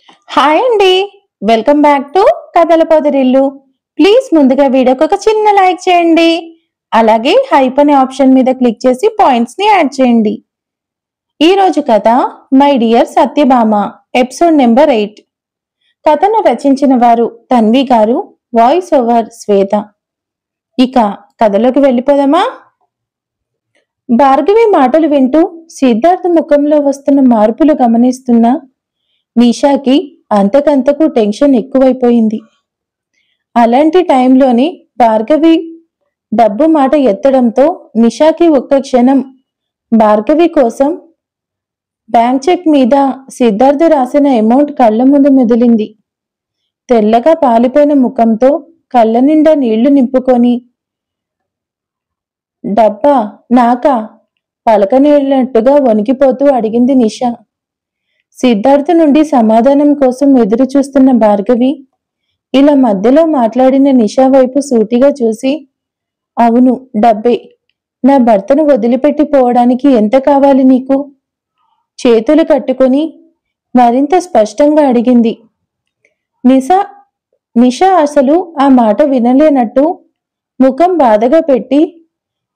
Hi అండి. Welcome back to కథల పొదరిల్లు. Please ముందుగా వీడియోకి ఒక చిన్న లైక్ చేయండి. అలాగే హైప్ అనే ఆప్షన్ మీద క్లిక్ చేసి పాయింట్స్ ని యాడ్ చేయండి. ఈ రోజు కథ my dear Satyabhama, episode number 8. కథను రచించిన వారు తన్వి గారు, వాయిస్ ఓవర్ శ్వేత. ఇక కథలోకి వెళ్ళిపోదామా? భార్గవి మాటలు వింటూ సిద్ధార్థ ముఖంలో వస్తున్న మార్పులు గమనిస్తున్న నిషాకి అంతకంతకు టెన్షన్ ఎక్కువైపోయింది. అలాంటి టైంలోని భార్గవి డబ్బు మాట ఎత్తడంతో నిషాకి ఒక్క క్షణం భార్గవి కోసం బ్యాంక్ చెక్ మీద సిద్ధార్థ రాసిన అమౌంట్ కళ్ళ ముందు మెదిలింది. తెల్లగా పాలిపోయిన ముఖంతో కళ్ళ నిండా నీళ్లు నింపుకొని, డబ్బా నాకా? పలకనేళ్ళట్టుగా వణికిపోతూ అడిగింది నిషా. సిద్ధార్థ నుండి సమాధానం కోసం ఎదురు చూస్తున్న భార్గవి ఇలా మధ్యలో మాట్లాడిన నిషా వైపు సూటిగా చూసి, అవును డబ్బే. నా భర్తను వదిలిపెట్టి పోవడానికి ఎంత కావాలి నీకు? చేతులు కట్టుకొని మరింత స్పష్టంగా అడిగింది. నిషా అసలు ఆ మాట వినలేనట్టు ముఖం బాధగా పెట్టి,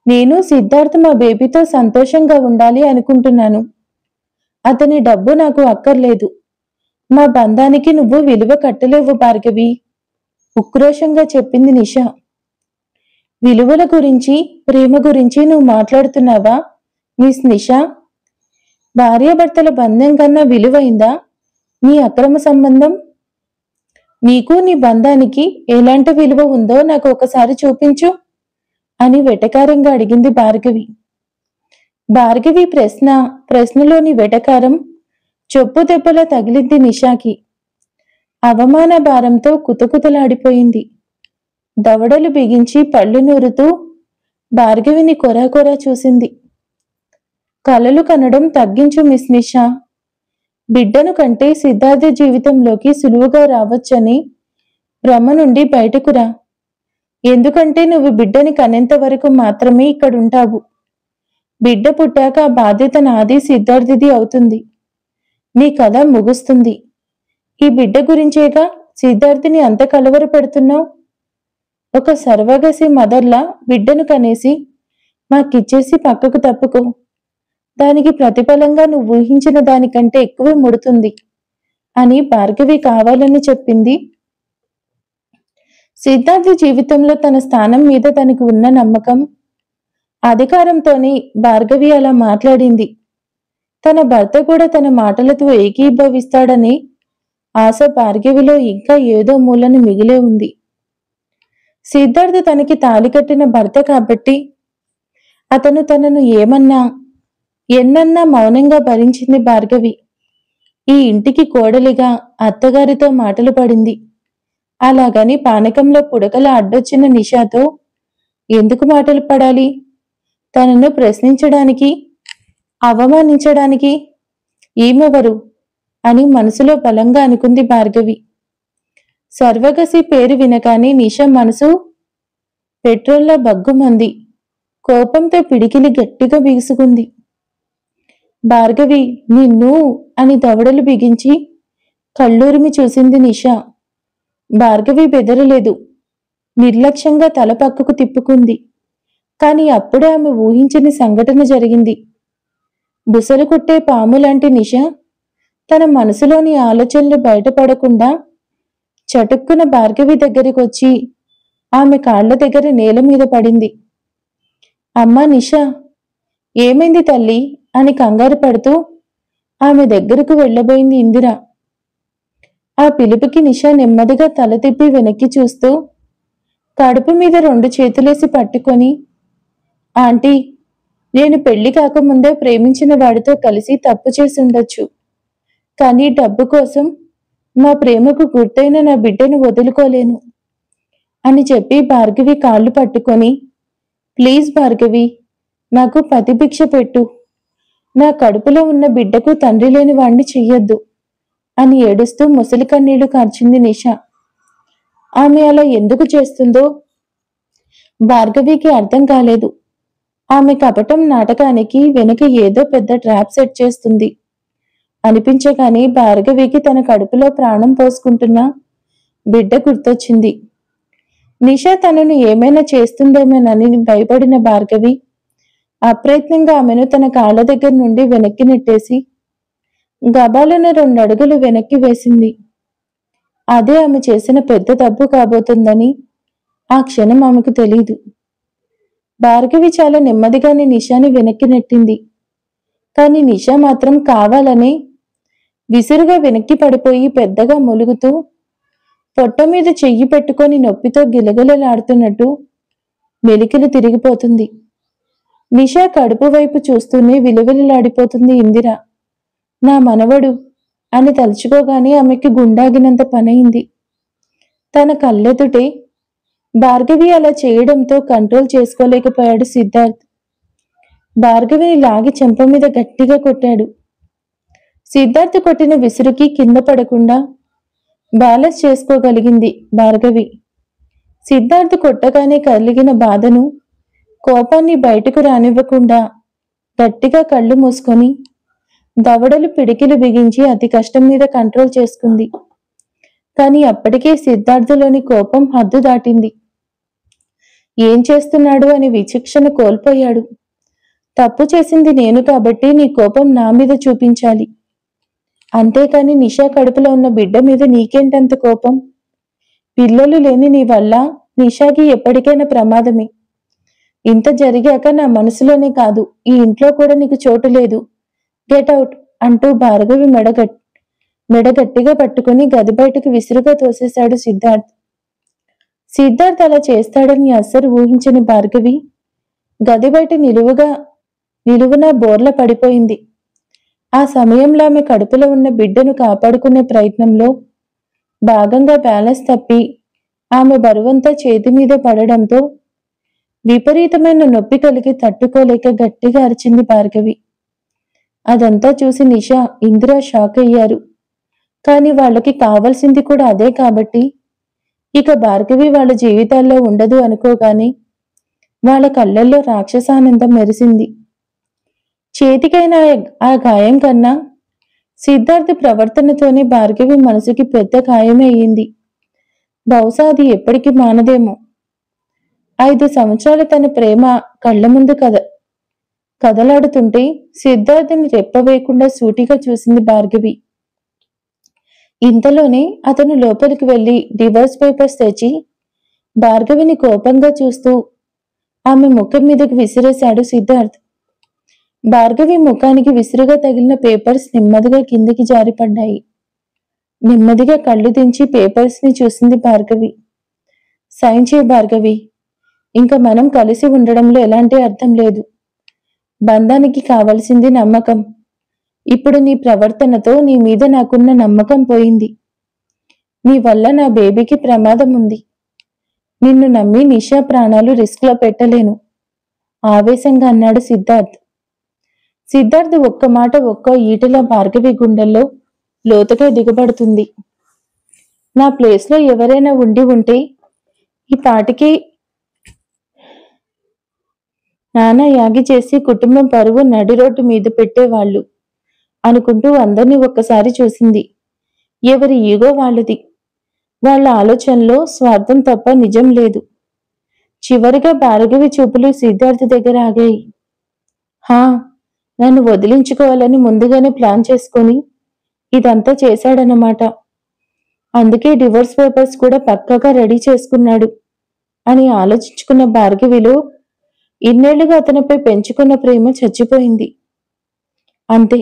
నేను సిద్ధార్థ మా బేబీతో సంతోషంగా ఉండాలి అనుకుంటున్నాను. అతని డబ్బు నాకు అక్కర్లేదు. మా బంధానికి నువ్వు విలువ కట్టలేవు భార్గవి, ఉక్రోషంగా చెప్పింది నిషా. విలువల గురించి, ప్రేమ గురించి నువ్వు మాట్లాడుతున్నావా మిస్ నిషా? భార్యాభర్తల బంధం కన్నా విలువైందా నీ అక్రమ సంబంధం? నీకు నీ బంధానికి ఎలాంటి విలువ ఉందో నాకు ఒకసారి చూపించు అని వెటకారంగా అడిగింది భార్గవి. భార్గవి ప్రశ్నలోని వెటకారం చొప్పు దెబ్బలా తగిలింది నిషాకి. అవమాన భారంతో కుతకుతలాడిపోయింది. దవడలు బిగించి పళ్ళు నూరుతూ భార్గవిని కొరాకొరా చూసింది. కలలు కనడం తగ్గించు మిస్ నిషా. బిడ్డను కంటే సిద్ధార్థ జీవితంలోకి సులువుగా రావచ్చని భ్రమ నుండి బయటకు రా. ఎందుకంటే నువ్వు బిడ్డని కనేంత వరకు మాత్రమే ఇక్కడుంటావు. బిడ్డ పుట్టాక ఆ బాధ్యత నాది, సిద్ధార్థిది అవుతుంది. నీ కథ ముగుస్తుంది. ఈ బిడ్డ గురించేగా సిద్ధార్థిని అంత కలవర పెడుతున్నావు. ఒక సర్వగసి మదర్లా బిడ్డను కనేసి మాకిచ్చేసి పక్కకు తప్పుకో. దానికి ప్రతిఫలంగా నువ్వు ఊహించిన దానికంటే ఎక్కువే ముడుతుంది అని భార్గవి కావాలని చెప్పింది. సిద్ధార్థ జీవితంలో తన స్థానం మీద తనకు ఉన్న నమ్మకం, అధికారంతోనే భార్గవి అలా మాట్లాడింది. తన భర్త కూడా తన మాటలతో ఏకీభవిస్తాడని ఆశ భార్గవిలో ఇంకా ఏదో మూలను మిగిలే ఉంది. సిద్ధార్థ తనకి తాళి కట్టిన భర్త కాబట్టి అతను తనను ఎన్నన్నా మౌనంగా భరించింది భార్గవి. ఈ ఇంటికి కోడలిగా అత్తగారితో మాటలు పడింది. అలాగని పానకంలో పుడకల అడ్డొచ్చిన నిషాతో ఎందుకు మాటలు పడాలి? తనను ప్రశ్నించడానికి, అవమానించడానికి ఈమెవరు అని మనసులో బలంగా అనుకుంది భార్గవి. సర్వగసి పేరు వినగానే నిషా మనసు పెట్రోల్లా బగ్గుమంది. కోపంతో పిడికిలి గట్టిగా బిగుసుకుంది. భార్గవి నిన్ను అని దవడలు బిగించి కళ్ళూరిమి చూసింది నిషా. భార్గవి బెదరలేదు. నిర్లక్ష్యంగా తల పక్కకు తిప్పుకుంది. కాని అప్పుడే ఆమె ఊహించని సంఘటన జరిగింది. బుసలు కుట్టే పాము లాంటి నిషా తన మనసులోని ఆలోచనలు బయటపడకుండా చటుక్కున భార్గవి దగ్గరికి వచ్చి ఆమె కాళ్ల దగ్గర నేల మీద పడింది. అమ్మా నిషా, ఏమైంది తల్లి అని కంగారు పడుతూ ఆమె దగ్గరకు వెళ్ళబోయింది ఇందిర. ఆ పిలుపుకి నిషా నెమ్మదిగా తల తిప్పి వెనక్కి చూస్తూ కడుపు మీద 2 చేతులేసి పట్టుకొని, ఆంటీ, నేను పెళ్లి కాకముందే ప్రేమించిన వాడితో కలిసి తప్పు చేసి ఉండొచ్చు. కానీ డబ్బు కోసం మా ప్రేమకు గుర్తైన నా బిడ్డను వదులుకోలేను అని చెప్పి భార్గవి కాళ్ళు పట్టుకొని, ప్లీజ్ భార్గవి, నాకు పతిభిక్ష పెట్టు. నా కడుపులో ఉన్న బిడ్డకు తండ్రి లేని వాణ్ణి చెయ్యొద్దు అని ఏడుస్తూ ముసలి కన్నీళ్లు కార్చింది నిషా. ఆమె అలా ఎందుకు చేస్తుందో భార్గవికి అర్థం కాలేదు. ఆమె కపటం నాటకానికి వెనుక ఏదో పెద్ద ట్రాప్ సెట్ చేస్తుంది. అనిపించగానే భార్గవికి తన కడుపులో ప్రాణం పోసుకుంటున్న బిడ్డ గుర్తొచ్చింది. నిషా తనను ఏమైనా చేస్తుందేమోనని భయపడిన భార్గవి అప్రయత్నంగా ఆమెను తన కాళ్ళ దగ్గర నుండి వెనక్కి నెట్టేసి గబాలను 2 అడుగులు వెనక్కి వేసింది. అదే ఆమె చేసిన పెద్ద తప్పు కాబోతుందని ఆ క్షణం ఆమెకు తెలీదు. భార్గవి చాలా నెమ్మదిగానే నిషాని వెనక్కి నెట్టింది. కాని నిషా మాత్రం కావాలనే విసురుగా వెనక్కి పడిపోయి పెద్దగా మొలుగుతూ పొట్ట మీద చెయ్యి పెట్టుకొని నొప్పితో గిలగిలలాడుతున్నట్టు మెలికలు తిరిగిపోతుంది. నిషా కడుపు వైపు చూస్తూనే విలువిలలాడిపోతుంది ఇందిర. నా మనవడు అని తలుచుకోగానే ఆమెకి గుండాగినంత పనయింది. తన కళ్ళెదుటే భార్గవి అలా చేయడంతో కంట్రోల్ చేసుకోలేకపోయాడు సిద్ధార్థ్. భార్గవిని లాగి చెంప మీద గట్టిగా కొట్టాడు. సిద్ధార్థ్ కొట్టిన విసురుకి కింద పడకుండా బ్యాలెన్స్ చేసుకోగలిగింది భార్గవి. సిద్ధార్థ్ కొట్టగానే కలిగిన బాధను, కోపాన్ని బయటకు రానివ్వకుండా గట్టిగా కళ్ళు మూసుకొని దవడలు పిడికిలు బిగించి అతి కష్టం మీద కంట్రోల్ చేసుకుంది. కాని అప్పటికే సిద్ధార్థలోని కోపం హద్దు దాటింది. ఏం చేస్తున్నాడు అని విచక్షణ కోల్పోయాడు. తప్పు చేసింది నేను కాబట్టి నీ కోపం నా మీద చూపించాలి. అంతేకాని నిషా కడుపులో ఉన్న బిడ్డ మీద నీకేంటంత కోపం? పిల్లలు లేని నీ వల్ల నిషాకి ఎప్పటికైనా ప్రమాదమే. ఇంత జరిగాక నా మనసులోనే కాదు, ఈ ఇంట్లో కూడా నీకు చోటు లేదు. గెట్ అవుట్ అంటూ భార్గవి మెడ గట్టిగా పట్టుకుని గది బయటకు విసురుగా తోసేశాడు సిద్ధార్థ్. సిద్ధార్థ్ అలా చేస్తాడని అస్సలు ఊహించని భార్గవి గది బయట నిలువునా బోర్ల పడిపోయింది. ఆ సమయంలో ఆమె కడుపులో ఉన్న బిడ్డను కాపాడుకునే ప్రయత్నంలో భాగంగా బ్యాలెన్స్ తప్పి ఆమె బరువంతా చేతి మీద పడడంతో విపరీతమైన నొప్పి కలిగి తట్టుకోలేక గట్టిగా అరిచింది భార్గవి. అదంతా చూసి నిషా, ఇందిర షాక్ అయ్యారు. కాని వాళ్ళకి కావాల్సింది కూడా అదే కాబట్టి ఇక భార్గవి వాళ్ళ జీవితాల్లో ఉండదు అనుకోగానే వాళ్ళ కళ్ళల్లో రాక్షసానందం మెరిసింది. చేతికైన ఆ గాయం కన్నా సిద్ధార్థ్ ప్రవర్తనతోనే భార్గవి మనసుకి పెద్ద గాయమే అయ్యింది. బహుశా అది ఎప్పటికీ మానదేమో. 5 సంవత్సరాల తన ప్రేమ కళ్ళ ముందు కదలాడుతుంటే సిద్ధార్థని రెప్పవేయకుండా సూటిగా చూసింది భార్గవి. ఇంతలోనే అతను లోపలికి వెళ్లి డివోర్స్ పేపర్స్ తెచ్చి భార్గవిని కోపంగా చూస్తూ ఆమె ముఖం మీదకు విసిరేశాడు సిద్ధార్థ్. భార్గవి ముఖానికి విసురుగా తగిలిన పేపర్స్ నెమ్మదిగా కిందికి జారిపడ్డాయి. నెమ్మదిగా కళ్ళు దించి పేపర్స్ ని చూసింది భార్గవి. సైన్ చేయి భార్గవి, ఇంకా మనం కలిసి ఉండడంలో ఎలాంటి అర్థం లేదు. బంధానికి కావలసింది నమ్మకం. ఇప్పుడు నీ ప్రవర్తనతో నీ మీద నాకున్న నమ్మకం పోయింది. నీ వల్ల నా బేబీకి ప్రమాదం ఉంది. నిన్ను నమ్మి నిషా ప్రాణాలు రిస్క్ లో పెట్టలేను ఆవేశంగా అన్నాడు సిద్ధార్థ్. సిద్ధార్థ్ ఒక్క మాట ఒక్క ఈటల భార్గవి గుండెల్లో లోతుగా దిగబడుతుంది. నా ప్లేస్లో ఎవరైనా ఉండి ఉంటే ఈ పాటికి నానా యాగి చేసి కుటుంబం పరువు నడి రోడ్డు మీద పెట్టేవాళ్ళు అనుకుంటూ అందరినీ ఒక్కసారి చూసింది. ఎవరి ఈగో వాళ్ళది. వాళ్ళ ఆలోచనలో స్వార్థం తప్ప నిజం లేదు. చివరిగా భార్గవి చూపులు సిద్ధార్థ్ దగ్గర ఆగాయి. హా, నన్ను వదిలించుకోవాలని ముందుగానే ప్లాన్ చేసుకొని ఇదంతా చేశాడన్నమాట. అందుకే డివోర్స్ పేపర్స్ కూడా పక్కాగా రెడీ చేసుకున్నాడు అని ఆలోచించుకున్న భార్గవిలో ఇన్నేళ్లుగా అతనిపై పెంచుకున్న ప్రేమ చచ్చిపోయింది. అంతే,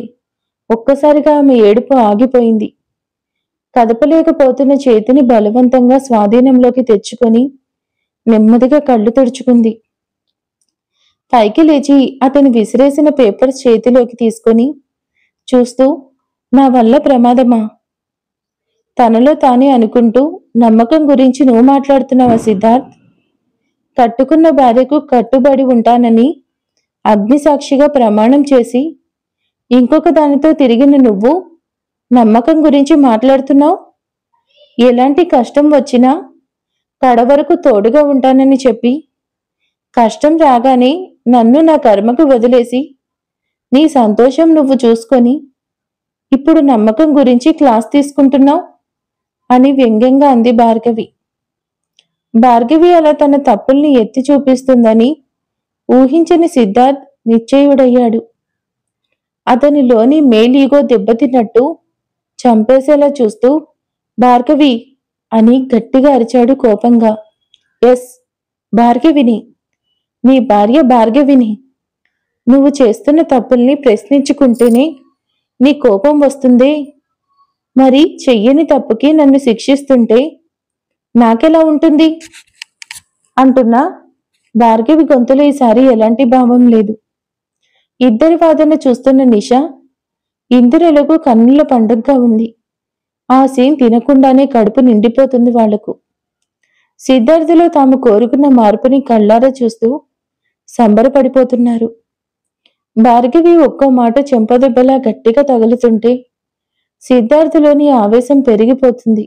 ఒక్కసారిగా ఆమె ఏడుపు ఆగిపోయింది. కదపలేకపోతున్న చేతిని బలవంతంగా స్వాధీనంలోకి తెచ్చుకొని నెమ్మదిగా కళ్ళు తుడుచుకుంది. పైకి లేచి అతను విసిరేసిన పేపర్స్ చేతిలోకి తీసుకొని చూస్తూ, నా వల్ల ప్రమాదమా? తనలో తానే అనుకుంటూ, నమ్మకం గురించి నువ్వు మాట్లాడుతున్నావా సిద్ధార్థ్? కట్టుకున్న భార్యకు కట్టుబడి ఉంటానని అగ్నిసాక్షిగా ప్రమాణం చేసి ఇంకొక దానితో తిరిగిన నువ్వు నమ్మకం గురించి మాట్లాడుతున్నావు? ఎలాంటి కష్టం వచ్చినా కడవరకు తోడుగా ఉంటానని చెప్పి కష్టం రాగానే నన్ను నా కర్మకు వదిలేసి నీ సంతోషం నువ్వు చూసుకొని ఇప్పుడు నమ్మకం గురించి క్లాస్ తీసుకుంటున్నావు అని వ్యంగ్యంగా అంది భార్గవి. భార్గవి అలా తన తప్పుల్ని ఎత్తి చూపిస్తుందని ఊహించని సిద్ధార్థ్ నిశ్చయుడయ్యాడు. అతనిలోని మేల్ ఈగో దెబ్బతిన్నట్టు చంపేసేలా చూస్తూ భార్గవి అని గట్టిగా అరిచాడు కోపంగా. ఎస్, భార్గవిని, నీ భార్య భార్గవిని. నువ్వు చేస్తున్న తప్పుల్ని ప్రశ్నించుకుంటేనే నీ కోపం వస్తుందే, మరి చెయ్యని తప్పుకి నన్ను శిక్షిస్తుంటే నాకెలా ఉంటుంది అంటున్నా భార్గవి గొంతులో ఈసారి ఎలాంటి భావం లేదు. ఇద్దరి వాదన చూస్తున్న నిషా ఇందిరలకు కన్నుల పండుగగా ఉంది. ఆ సీన్ తినకుండానే కడుపు నిండిపోతుంది వాళ్లకు. సిద్ధార్థులో తాము కోరుకున్న మార్పుని కళ్ళారా చూస్తూ సంబరపడిపోతున్నారు. భార్గవి ఒక్కో మాట చెంపదెబ్బలా గట్టిగా తగులుతుంటే సిద్ధార్థులోని ఆవేశం పెరిగిపోతుంది.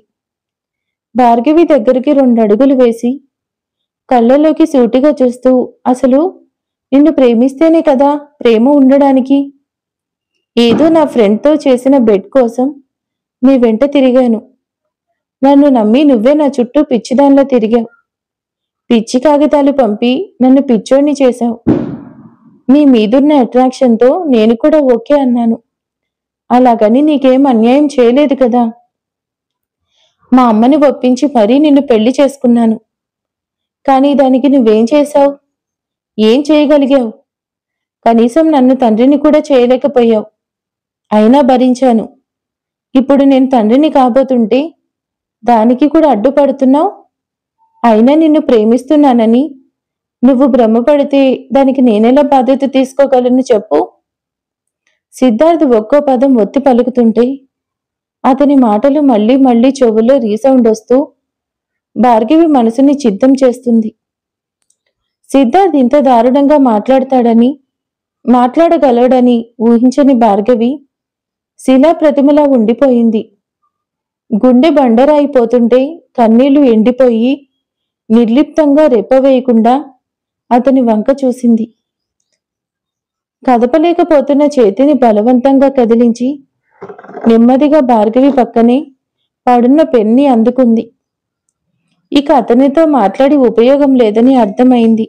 భార్గవి దగ్గరికి 2 అడుగులు వేసి కళ్ళలోకి సూటిగా చూస్తూ, అసలు నిన్ను ప్రేమిస్తేనే కదా ప్రేమ ఉండడానికి. ఏదో నా ఫ్రెండ్తో చేసిన బెడ్ కోసం నీ వెంట తిరిగాను. నన్ను నమ్మి నువ్వే నా చుట్టూ పిచ్చిదానిలా తిరిగావు. పిచ్చి కాగితాలు పంపి నన్ను పిచ్చోడిని చేశావు. నీ మీదున్న అట్రాక్షన్తో నేను కూడా ఓకే అన్నాను. అలాగని నీకేం అన్యాయం చేయలేదు కదా. మా అమ్మని ఒప్పించి మరీ నిన్ను పెళ్లి చేసుకున్నాను. కానీ దానికి నువ్వేం చేశావు? ఏం చేయగలిగావు? కనీసం నన్ను తండ్రిని కూడా చేయలేకపోయావు. అయినా భరించాను. ఇప్పుడు నేను తండ్రిని కాబోతుంటే దానికి కూడా అడ్డుపడుతున్నావు. అయినా నిన్ను ప్రేమిస్తున్నానని నువ్వు భ్రమపడితే దానికి నేనెలా బాధ్యత తీసుకోగలను చెప్పు. సిద్ధార్థ్ ఒక్కో పదం ఒత్తి పలుకుతుంటే అతని మాటలు మళ్లీ మళ్లీ చెవుల్లో రీసౌండ్ వస్తూ భార్గవి మనసుని చిద్దం చేస్తుంది. సిద్ధార్థ్ ఇంత దారుణంగా మాట్లాడగలడని ఊహించని భార్గవి శిలా ప్రతిమలా ఉండిపోయింది. గుండె బండరాయిపోతుంటే కన్నీళ్లు ఎండిపోయి నిర్లిప్తంగా రెప్పవేయకుండా అతని వంక చూసింది. కదపలేకపోతున్న చేతిని బలవంతంగా కదిలించి నెమ్మదిగా భార్గవి పక్కనే పడున్న పెన్ని అందుకుంది. ఇక అతనితో మాట్లాడి ఉపయోగం లేదని అర్థమైంది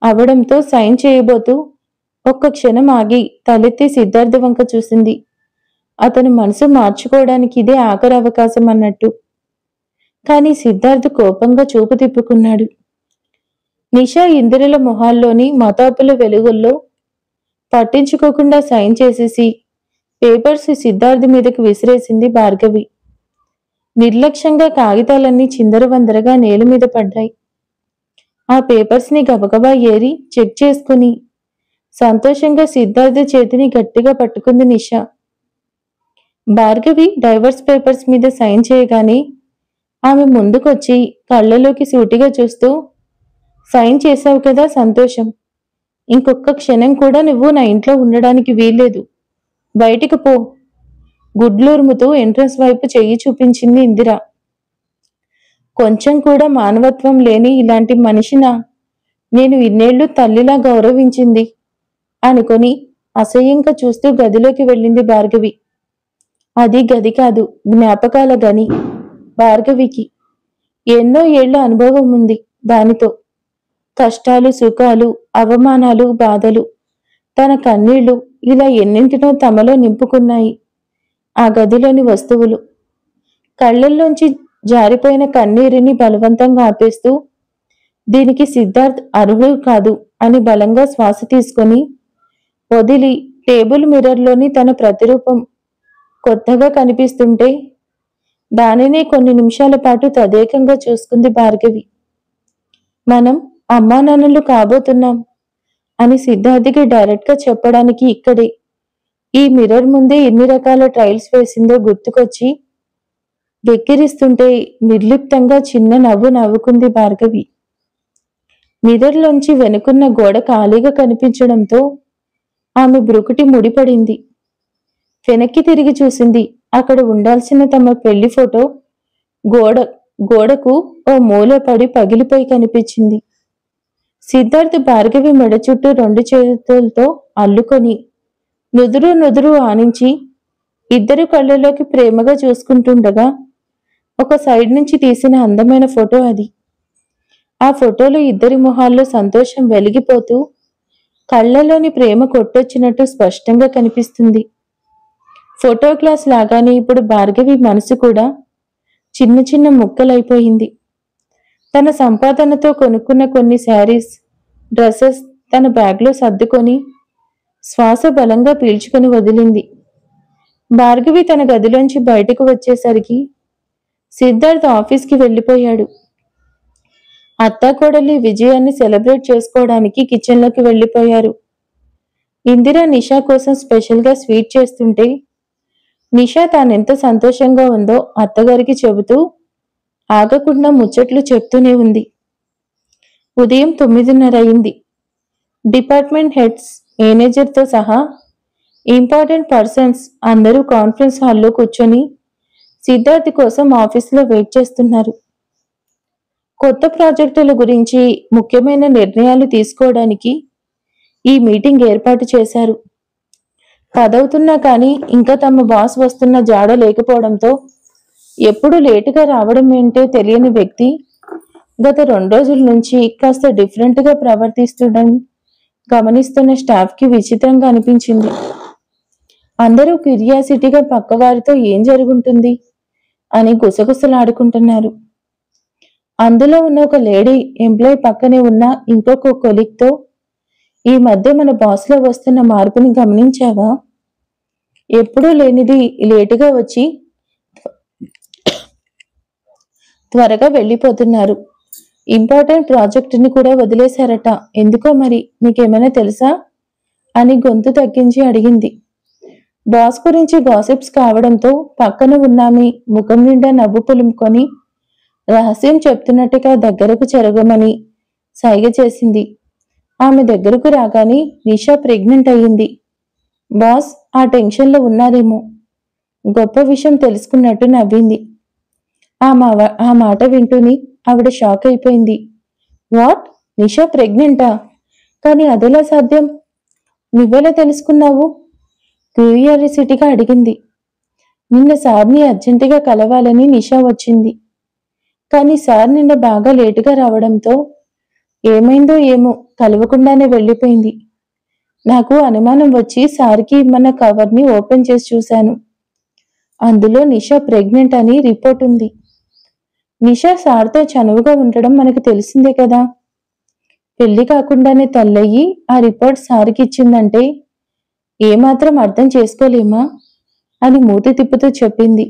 అవడంతో సైన్ చేయబోతూ ఒక్క క్షణం ఆగి తలెత్తి సిద్ధార్థ వంక చూసింది. అతని మనసు మార్చుకోవడానికి ఇదే ఆఖరి అవకాశం అన్నట్టు. కాని సిద్ధార్థ్ కోపంగా చూపు తిప్పుకున్నాడు. నిషా ఇందిరల మొహాల్లోని మతాపుల వెలుగుల్లో పట్టించుకోకుండా సైన్ చేసేసి పేపర్స్ సిద్ధార్థ్ మీదకి విసిరేసింది భార్గవి. నిర్లక్ష్యంగా కాగితాలన్నీ చిందరవందరగా నేల మీద పడ్డాయి. ఆ పేపర్స్ ని గబగబా ఏరి చెక్ చేసుకుని సంతోషంగా సిద్ధార్థ చేతిని గట్టిగా పట్టుకుంది నిషా. భార్గవి డైవర్స్ పేపర్స్ మీద సైన్ చేయగానే ఆమె ముందుకొచ్చి కళ్ళలోకి సూటిగా చూస్తూ, సైన్ చేశావు కదా, సంతోషం. ఇంకొక్క క్షణం కూడా నువ్వు నా ఇంట్లో ఉండడానికి వీల్లేదు. బయటికి పో. గుడ్లూరుముతూ ఎంట్రన్స్ వైపు చెయ్యి చూపించింది ఇందిర. కొంచెం కూడా మానవత్వం లేని ఇలాంటి మనిషినా నేను ఇన్నేళ్లు తల్లిలా గౌరవించింది అనుకొని అసహ్యంగా చూస్తూ గదిలోకి వెళ్ళింది భార్గవి. అది గది కాదు, జ్ఞాపకాల గని. భార్గవికి ఎన్నో ఏళ్ల అనుభవం ఉంది దానితో. కష్టాలు, సుఖాలు, అవమానాలు, బాధలు, తన కన్నీళ్లు ఇలా ఎన్నింటినో తమలో నింపుకున్నాయి ఆ గదిలోని వస్తువులు. కళ్ళల్లోంచి జారిపోయిన కన్నీరుని బలవంతంగా ఆపేస్తూ దీనికి సిద్ధార్థ్ అర్హుడు కాదు అని బలంగా శ్వాస తీసుకొని వదిలి టేబుల్ మిర్రర్లోని తన ప్రతిరూపం కొత్తగా కనిపిస్తుంటే దానినే కొన్ని నిమిషాల పాటు తదేకంగా చూసుకుంది భార్గవి. మనం అమ్మానాన్నలు కాబోతున్నాం అని సిద్ధార్థికి డైరెక్ట్గా చెప్పడానికి ఇక్కడే ఈ మిర్రర్ ముందే ఎన్ని రకాల ట్రయల్స్ వేసిందో గుర్తుకొచ్చి వెక్కిరిస్తుంటే నిర్లిప్తంగా చిన్న నవ్వు నవ్వుకుంది భార్గవి. మిర్రర్లోంచి వెనుకున్న గోడ ఖాళీగా కనిపించడంతో ఆమె బ్రుకుటి ముడిపడింది. వెనక్కి తిరిగి చూసింది. అక్కడ ఉండాల్సిన తమ పెళ్లి ఫోటో గోడకు ఓ మూల పడి పగిలిపోయి కనిపించింది. సిద్ధార్థ్ భార్గవి మెడ చుట్టూ 2 చేతులతో అల్లుకొని నుదురు నుదురు ఆనించి ఇద్దరు కళ్ళలోకి ప్రేమగా చూసుకుంటుండగా ఒక సైడ్ నుంచి తీసిన అందమైన ఫోటో అది. ఆ ఫోటోలో ఇద్దరి మొహాల్లో సంతోషం వెలిగిపోతూ కళ్ళలోని ప్రేమ కొట్టొచ్చినట్టు స్పష్టంగా కనిపిస్తుంది. ఫోటో గ్లాస్ లాగానే ఇప్పుడు భార్గవి మనసు కూడా చిన్న చిన్న ముక్కలైపోయింది. తన సంపాదనతో కొనుక్కున్న కొన్ని శారీస్, డ్రెస్సెస్ తన బ్యాగ్లో సర్దుకొని శ్వాస బలంగా పీల్చుకొని వదిలింది. భార్గవి తన గదిలోంచి బయటకు వచ్చేసరికి సిద్ధార్థ్ ఆఫీస్కి వెళ్ళిపోయాడు. అత్తాకోడలి విజయాన్ని సెలబ్రేట్ చేసుకోవడానికి కిచెన్లోకి వెళ్ళిపోయారు. ఇందిర నిషా కోసం స్పెషల్గా స్వీట్ చేస్తుంటే నిషా తానెంత సంతోషంగా ఉందో అత్తగారికి చెబుతూ ఆగకుండా ముచ్చట్లు చెప్తూనే ఉంది. ఉదయం 9:30 అయింది. డిపార్ట్మెంట్ హెడ్స్, మేనేజర్తో సహా ఇంపార్టెంట్ పర్సన్స్ అందరూ కాన్ఫరెన్స్ హాల్లో కూర్చొని సిద్ధార్థ్ కోసం ఆఫీసులో వెయిట్ చేస్తున్నారు. కొత్త ప్రాజెక్టుల గురించి ముఖ్యమైన నిర్ణయాలు తీసుకోవడానికి ఈ మీటింగ్ ఏర్పాటు చేశారు. 10 అవుతున్నా కానీ ఇంకా తమ బాస్ వస్తున్న జాడ లేకపోవడంతో ఎప్పుడు లేటుగా రావడం ఏంటో తెలియని వ్యక్తి గత 2 రోజుల నుంచి కాస్త డిఫరెంట్గా ప్రవర్తిస్తుండడం గమనిస్తున్న స్టాఫ్కి విచిత్రంగా అనిపించింది. అందరూ క్యూరియాసిటీగా పక్కవారితో ఏం జరుగుంటుంది అని గుసగుసలాడుకుంటున్నారు. అందులో ఉన్న ఒక లేడీ ఎంప్లాయీ పక్కనే ఉన్న ఇంకొక కొలీగ్తో, ఈ మధ్య మన బాస్లో వస్తున్న మార్పుని గమనించావా? ఎప్పుడూ లేనిది లేటుగా వచ్చి త్వరగా వెళ్ళిపోతున్నారు. ఇంపార్టెంట్ ప్రాజెక్టుని కూడా వదిలేశారట. ఎందుకో మరి నీకేమైనా తెలుసా అని గొంతు తగ్గించి అడిగింది. బాస్ గురించి గాసిప్స్ కావడంతో పక్కన ఉన్నామి ముఖం నిండా నవ్వు పులుముకొని రహస్యం చెప్తున్నట్టుగా దగ్గరకు చెరగమని సైగ చేసింది. ఆమె దగ్గరకు రాగానే నిషా ప్రెగ్నెంట్ అయ్యింది. బాస్ ఆ టెన్షన్లో ఉన్నారేమో. గొప్ప విషయం తెలుసుకున్నట్టు నవ్వింది. ఆ మాట వింటూని ఆవిడ షాక్ అయిపోయింది. వాట్, నిషా ప్రెగ్నెంటా? కానీ అదెలా సాధ్యం? నువ్వెలా తెలుసుకున్నావు? క్యూరియాసిటీగా అడిగింది. నిన్న సార్ని అర్జెంటుగా కలవాలని నిషా వచ్చింది. కానీ సార్ నిన్న బాగా లేటుగా రావడంతో ఏమైందో ఏమో కలవకుండానే వెళ్ళిపోయింది. నాకు అనుమానం వచ్చి సార్కి ఇమ్మన్న కవర్ని ఓపెన్ చేసి చూశాను. అందులో నిషా ప్రెగ్నెంట్ అని రిపోర్ట్ ఉంది. నిషా సార్తో చనువుగా ఉండడం మనకు తెలిసిందే కదా. పెళ్లి కాకుండానే తల్లయ్యి ఆ రిపోర్ట్ సార్కి ఇచ్చిందంటే ఏమాత్రం అర్థం చేసుకోలేమా అని మూతి తిప్పుతూ చెప్పింది.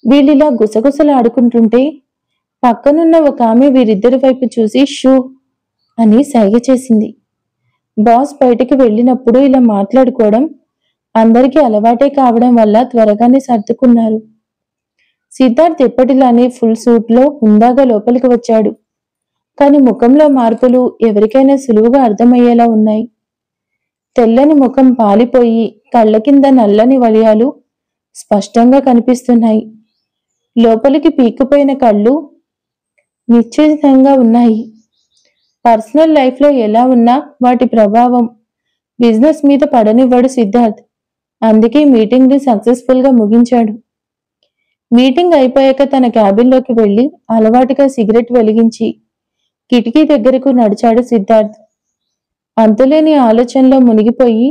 వీళ్ళిలా గుసగుసలాడుకుంటుంటే పక్కనున్న ఒక ఆమె వీరిద్దరి వైపు చూసి షూ అని సైగ చేసింది. బాస్ బయటికి వెళ్ళినప్పుడు ఇలా మాట్లాడుకోవడం అందరికీ అలవాటే కావడం వల్ల త్వరగానే సర్దుకున్నారు. సిద్ధార్థ్ ఎప్పటిలానే ఫుల్ సూట్లో హుందాగా లోపలికి వచ్చాడు. కానీ ముఖంలో మార్పులు ఎవరికైనా సులువుగా అర్థమయ్యేలా ఉన్నాయి. తెల్లని ముఖం పాలిపోయి కళ్ళ కింద నల్లని వలయాలు స్పష్టంగా కనిపిస్తున్నాయి. లోపలికి పీక్కుపోయిన కళ్ళు నిశ్చితంగా ఉన్నాయి. పర్సనల్ లైఫ్లో ఎలా ఉన్నా వాటి ప్రభావం బిజినెస్ మీద పడనివ్వడు సిద్ధార్థ్. అందుకే మీటింగ్ని సక్సెస్ఫుల్గా ముగించాడు. మీటింగ్ అయిపోయాక తన క్యాబిన్లోకి వెళ్ళి అలవాటుగా సిగరెట్ వెలిగించి కిటికీ దగ్గరకు నడిచాడు సిద్ధార్థ్. అంతులేని ఆలోచనలో మునిగిపోయి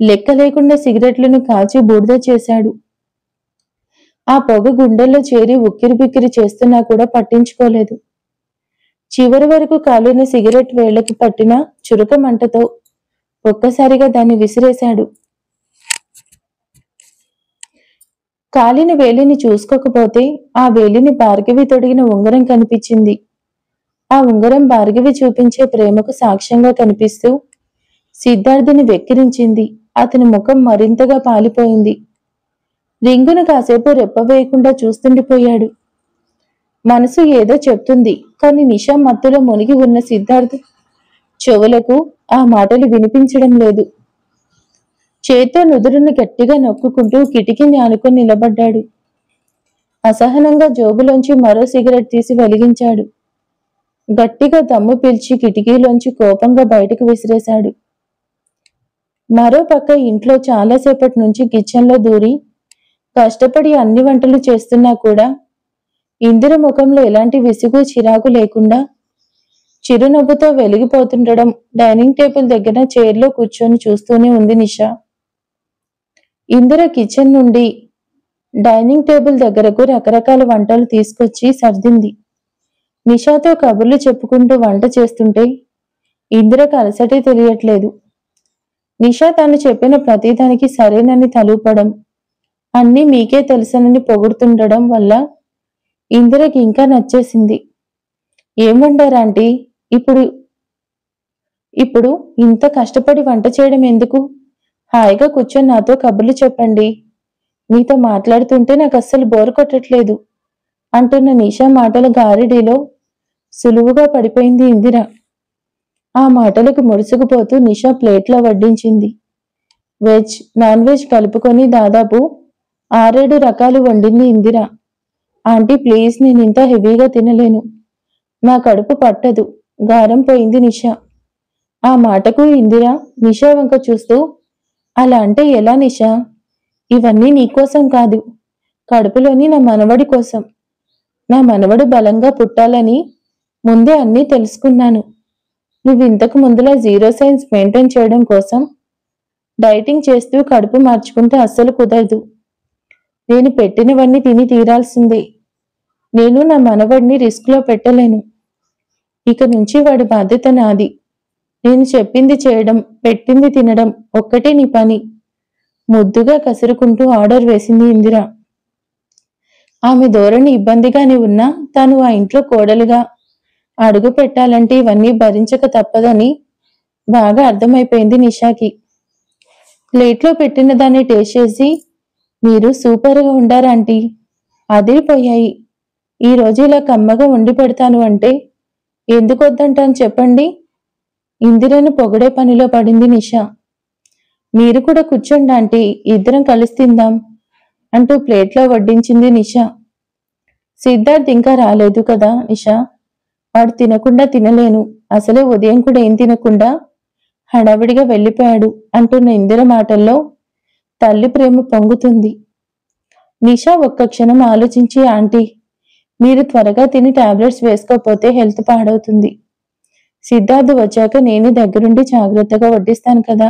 లెక్క లేకుండా సిగరెట్లను కాల్చి బూడిద చేశాడు. ఆ పొగ గుండెల్లో చేరి ఉక్కిరిబిక్కిరి చేస్తున్నా కూడా పట్టించుకోలేదు. చివరి వరకు కాలిన సిగరెట్ వేళ్లకు పట్టిన చురుక మంటతో ఒక్కసారిగా దాన్ని విసిరేశాడు. కాలిన వేలిని చూసుకోకపోతే ఆ వేలిని భార్గవి తొడిగిన ఉంగరం కనిపించింది. ఆ ఉంగరం భార్గవి చూపించే ప్రేమకు సాక్ష్యంగా కనిపిస్తూ సిద్ధార్థుని వెక్కిరించింది. అతని ముఖం మరింతగా పాలిపోయింది. రింగును కాసేపు రెప్పవేయకుండా చూస్తుండిపోయాడు. మనసు ఏదో చెప్తుంది, కానీ నిషా మత్తులో మునిగి ఉన్న సిద్ధార్థ్ చెవులకు ఆ మాటలు వినిపించడం లేదు. చేత్తో నుదురును గట్టిగా నొక్కుకుంటూ కిటికీని ఆనుకొని నిలబడ్డాడు. అసహనంగా జోబులోంచి మరో సిగరెట్ తీసి వెలిగించాడు. గట్టిగా దమ్ము పీల్చి కిటికీలోంచి కోపంగా బయటకు విసిరేశాడు. మరో పక్క ఇంట్లో చాలాసేపటి నుంచి కిచెన్లో దూరి కష్టపడి అన్ని వంటలు చేస్తున్నా కూడా ఇందిర ముఖంలో ఎలాంటి విసుగు చిరాకు లేకుండా చిరునవ్వుతో వెలిగిపోతుండడం డైనింగ్ టేబుల్ దగ్గర చైర్లో కూర్చొని చూస్తూనే ఉంది నిషా. ఇందిర కిచెన్ నుండి డైనింగ్ టేబుల్ దగ్గరకు రకరకాల వంటలు తీసుకొచ్చి సర్దింది. నిషాతో కబుర్లు చెప్పుకుంటూ వంట చేస్తుంటే ఇందిరకు అలసటే తెలియట్లేదు. నిషా తాను చెప్పిన ప్రతిదానికి సరేనని తలూపడం, అన్నీ మీకే తెలుసనని పొగుడుతుండడం వల్ల ఇందిరకి ఇంకా నచ్చేసింది. ఏం వండారాంటీ? ఇప్పుడు ఇప్పుడు ఇంత కష్టపడి వంట చేయడం ఎందుకు? హాయిగా కూర్చొని నాతో కబుర్లు చెప్పండి. మీతో మాట్లాడుతుంటే నాకు అస్సలు బోరు కొట్టట్లేదు అంటున్న నిషా మాటల గారిడిలో సులువుగా పడిపోయింది ఇందిర. ఆ మాటలకు ముడుసుకుపోతూ నిషా ప్లేట్లో వడ్డించింది. వెజ్, నాన్ వెజ్ కలుపుకొని దాదాపు 6-7 రకాలు వండింది ఇందిర. ఆంటీ ప్లీజ్, నేను ఇంత హెవీగా తినలేను. నా కడుపు పట్టదు. గారం పోయింది నిషా. ఆ మాటకు ఇందిర నిషా వంక చూస్తూ, అలా అంటే ఎలా నిషా? ఇవన్నీ నీకోసం కాదు, కడుపులోని నా మనవడి కోసం. నా మనవడు బలంగా పుట్టాలని ముందే అన్నీ తెలుసుకున్నాను. నువ్వు ఇంతకు ముందులా 0 సైన్స్ మెయింటైన్ చేయడం కోసం డైటింగ్ చేస్తూ కడుపు మార్చుకుంటే అస్సలు కుదరదు. నేను పెట్టినవన్నీ తిని తీరాల్సిందే. నేను నా మనవడిని రిస్క్లో పెట్టలేను. ఇక నుంచి వాడి బాధ్యత నాది. నేను చెప్పింది చేయడం, పెట్టింది తినడం ఒక్కటే నీ పని. ముద్దుగా కసురుకుంటూ ఆర్డర్ వేసింది ఇందిర. ఆమె ధోరణి ఇబ్బందిగానే ఉన్నా తాను ఆ ఇంట్లో కోడలుగా అడుగు పెట్టాలంటే ఇవన్నీ భరించక తప్పదని బాగా అర్థమైపోయింది నిషాకి. ప్లేట్లో పెట్టిన దాన్ని టేస్ట్ చేసి, మీరు సూపర్గా ఉండారంటీ, అదిరిపోయాయి. ఈరోజు ఇలా కమ్మగా వండి పెడతాను అంటే ఎందుకు వద్దంటాను చెప్పండి? ఇందిరను పొగడే పనిలో పడింది నిషా. మీరు కూడా కూర్చోండి ఆంటీ, ఇద్దరం కలిసి తిందాం అంటూ ప్లేట్లో వడ్డించింది నిషా. సిద్ధార్థ్ ఇంకా రాలేదు కదా నిషా, వాడు తినకుండా తినలేను, అసలే ఉదయం కూడా ఏం తినకుండా హడావిడిగా వెళ్ళిపోయాడు అంటున్న ఇందిర మాటల్లో తల్లి ప్రేమ పొంగుతుంది. నిషా ఒక్క క్షణం ఆలోచించి, ఆంటీ మీరు త్వరగా తిని టాబ్లెట్స్ వేసుకోకపోతే హెల్త్ పాడవుతుంది. సిద్ధార్థ్ వచ్చాక నేనే దగ్గరుండి జాగ్రత్తగా వడ్డిస్తాను కదా,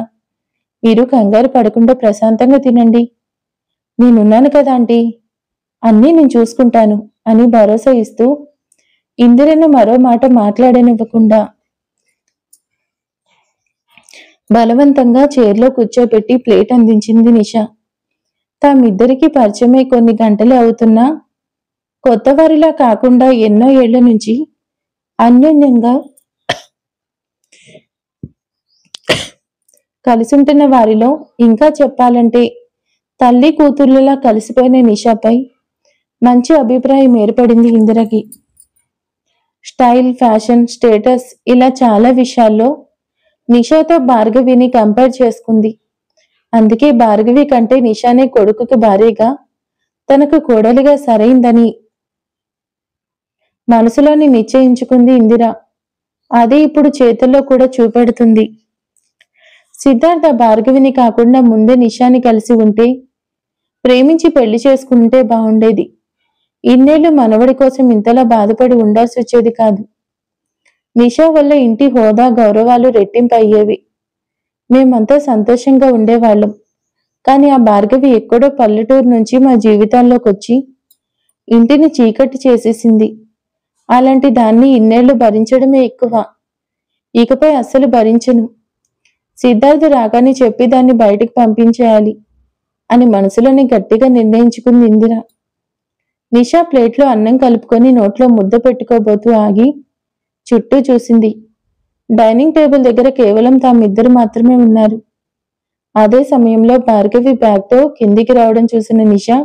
మీరు కంగారు పడకుండా ప్రశాంతంగా తినండి. నేనున్నాను కదా ఆంటీ, అన్నీ నేను చూసుకుంటాను అని భరోసా ఇస్తూ ఇందిరను మరో మాట మాట్లాడనివ్వకుండా బలవంతంగా చైర్లో కూర్చోబెట్టి ప్లేట్ అందించింది నిషా. తామిద్దరికీ పరిచయమై కొన్ని గంటలే అవుతున్నా కొత్తవారిలా కాకుండా ఎన్నో ఏళ్ల నుంచి అన్యోన్యంగా కలిసుంటున్న వారిలో ఇంకా చెప్పాలంటే తల్లి కూతుర్లలా కలిసిపోయిన నిషాపై మంచి అభిప్రాయం ఏర్పడింది ఇందిరకి. స్టైల్, ఫ్యాషన్, స్టేటస్ ఇలా చాలా విషయాల్లో నిషాతో భార్గవిని కంపేర్ చేసుకుంది. అందుకే భార్గవి కంటే నిషానే కొడుకుకి భార్యగా, తనకు కోడలిగా సరైందని మనసులోని నిశ్చయించుకుంది ఇందిర. అదే ఇప్పుడు చేతుల్లో కూడా చూపెడుతుంది. సిద్ధార్థ భార్గవిని కాకుండా ముందే నిషాని కలిసి ఉంటే, ప్రేమించి పెళ్లి చేసుకుంటే బాగుండేది. ఇన్నేళ్లు మనవడి కోసం ఇంతలా బాధపడి ఉండాల్సి వచ్చేది కాదు. నిషా వల్ల ఇంటి హోదా, గౌరవాలు రెట్టింపు అయ్యేవి. మేమంతా సంతోషంగా ఉండేవాళ్ళం. కానీ ఆ భార్గవి ఎక్కడో పల్లెటూరు నుంచి మా జీవితాల్లోకి వచ్చి ఇంటిని చీకటి చేసేసింది. అలాంటి దాన్ని ఇన్నేళ్లు భరించడమే ఎక్కువ. ఇకపై అస్సలు భరించను. సిద్ధార్థ్ రాగానే చెప్పి దాన్ని బయటికి పంపించేయాలి అని మనసులోనే గట్టిగా నిర్ణయించుకుంది ఇందిర. నిషా ప్లేట్లో అన్నం కలుపుకొని నోట్లో ముద్ద పెట్టుకోబోతూ ఆగి చుట్టూ చూసింది. డైనింగ్ టేబుల్ దగ్గర కేవలం తామిద్దరు మాత్రమే ఉన్నారు. అదే సమయంలో భార్గవి బ్యాగ్తో కిందికి రావడం చూసిన నిషా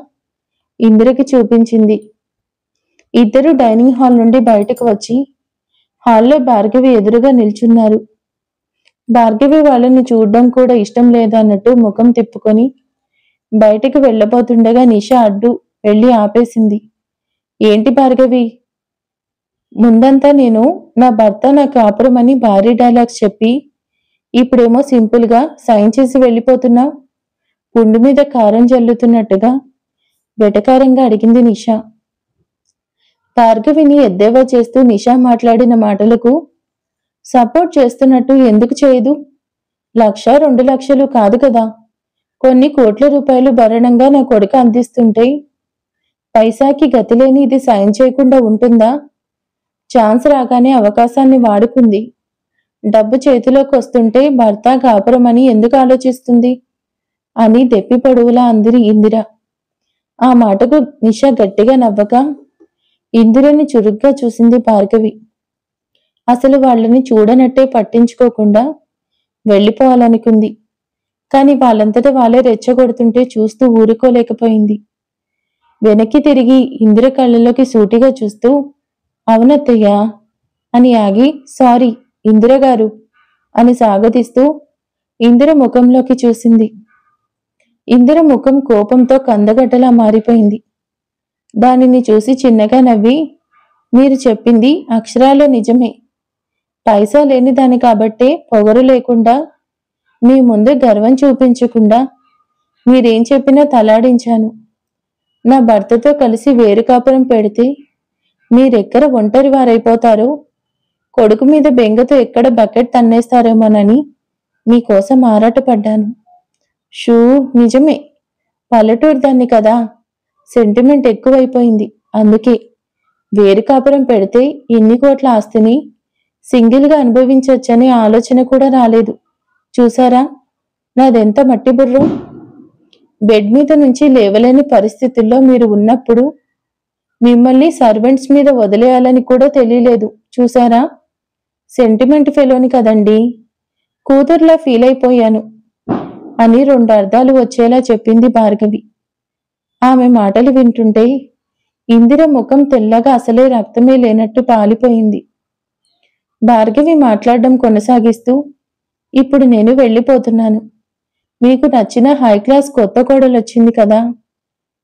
ఇందిరకి చూపించింది. ఇద్దరు డైనింగ్ హాల్ నుండి బయటకు వచ్చి హాల్లో భార్గవి ఎదురుగా నిల్చున్నారు. భార్గవి వాళ్ళని చూడడం కూడా ఇష్టం లేదన్నట్టు ముఖం తిప్పుకొని బయటకు వెళ్ళబోతుండగా నిషా అడ్డు వెళ్ళి ఆపేసింది. ఏంటి భార్గవి, ముందంతా నేను నా భర్త నా కాపురమని భారీ డైలాగ్స్ చెప్పి ఇప్పుడేమో సింపుల్గా సైన్ చేసి వెళ్ళిపోతున్నావు. పుండు మీద కారం జల్లుతున్నట్టుగా వెటకారంగా అడిగింది నిషా. భార్గవిని ఎద్దేవా చేస్తూ నిషా మాట్లాడిన మాటలకు సపోర్ట్ చేస్తున్నట్టు ఎందుకు చేయదు? 1,00,000 2,00,000 కాదు కదా, కొన్ని కోట్ల రూపాయలు భరణంగా నా కొడుకు అందిస్తుంటే పైసాకి గతిలేని ఇది సైన్ చేయకుండా ఉంటుందా? ఛాన్స్ రాగానే అవకాశాన్ని వాడుకుంది. డబ్బు చేతిలోకి వస్తుంటే భర్త కాపురమని ఎందుకు ఆలోచిస్తుంది అని దెప్పి పొడవులా అంది ఇందిర. ఆ మాటకు నిషా గట్టిగా నవ్వక ఇందిరని చురుగ్గా చూసింది భార్గవి. అసలు వాళ్ళని చూడనట్టే పట్టించుకోకుండా వెళ్ళిపోవాలనుకుంది. కాని వాళ్ళంతటా వాళ్ళే రెచ్చగొడుతుంటే చూస్తూ ఊరుకోలేకపోయింది. వెనక్కి తిరిగి ఇందిర కళ్ళలోకి సూటిగా చూస్తూ అవునత్తయ్యా అని ఆగి సారీ ఇందిర గారు అని సాగదీస్తూ ఇందిర ముఖంలోకి చూసింది. ఇందిర ముఖం కోపంతో కందగడ్డలా మారిపోయింది. దానిని చూసి చిన్నగా నవ్వి మీరు చెప్పింది అక్షరాల్లో నిజమే. పైసా లేని దాని కాబట్టే పొగరు లేకుండా మీ ముందు గర్వం చూపించకుండా మీరేం చెప్పినా తలాడించాను. నా భర్తతో కలిసి వేరు కాపురం పెడితే మీరెక్కడ ఒంటరి వారైపోతారో, కొడుకు మీద బెంగతో ఎక్కడ బకెట్ తన్నేస్తారేమోనని మీకోసం ఆరాటపడ్డాను. షూ నిజమే, పల్లెటూరు దాన్ని కదా, సెంటిమెంట్ ఎక్కువైపోయింది. అందుకే వేరు కాపురం పెడితే ఎన్ని కోట్ల ఆస్తిని సింగిల్గా అనుభవించొచ్చనే ఆలోచన కూడా రాలేదు. చూసారా నాదెంత మట్టి బుర్రం. బెడ్ మీద నుంచి లేవలేని పరిస్థితుల్లో మీరు ఉన్నప్పుడు మిమ్మల్ని సర్వెంట్స్ మీద వదిలేయాలని కూడా తెలియలేదు. చూసారా, సెంటిమెంట్ ఫెలోని కదండి, కూతుర్లా ఫీల్ అయిపోయాను అని 2 అర్థాలు వచ్చేలా చెప్పింది భార్గవి. ఆమె మాటలు వింటుంటే ఇందిర ముఖం తెల్లగా అసలే రక్తమే లేనట్టు పాలిపోయింది. భార్గవి మాట్లాడడం కొనసాగిస్తూ ఇప్పుడు నేను వెళ్ళిపోతున్నాను. మీకు నచ్చిన హై క్లాస్ కొత్త కోడలొచ్చింది కదా,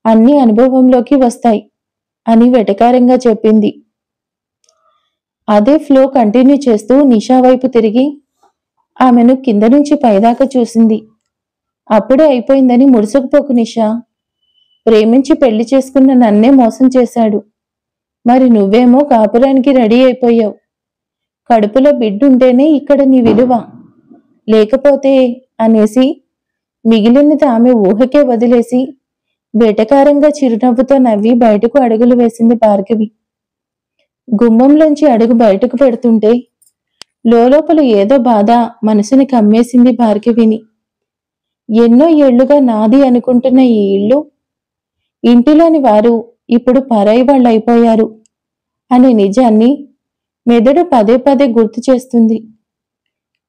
అన్ని అనుభవంలోకి వస్తాయి అని వెటకారంగా చెప్పింది. అదే ఫ్లో కంటిన్యూ చేస్తూ నిషా వైపు తిరిగి ఆమెను కింద నుంచి పైదాకా చూసింది. అప్పుడే అయిపోయిందని ముడుసుకుపోకు నిషా. ప్రేమించి పెళ్లి చేసుకున్న నన్నే మోసం చేశాడు. మరి నువ్వేమో కాపురానికి రెడీ అయిపోయావు. కడుపులో బిడ్డుంటేనే ఇక్కడ నీ విలువ, లేకపోతే అనేసి మిగిలినది ఆమె ఊహకే వదిలేసి వెటకారంగా చిరునవ్వుతో నవ్వి బయటకు అడుగులు వేసింది భార్గవి. గుమ్మంలోంచి అడుగు బయటకు పెడుతుంటే లోపల ఏదో బాధ మనసుని కమ్మేసింది భార్గవిని. ఎన్నో ఏళ్లుగా నాది అనుకుంటున్న ఈ ఇల్లు, ఇంటిలోని వారు ఇప్పుడు పరాయి వాళ్ళైపోయారు అనే నిజాన్ని మెదడు పదే పదే గుర్తు చేస్తుంది.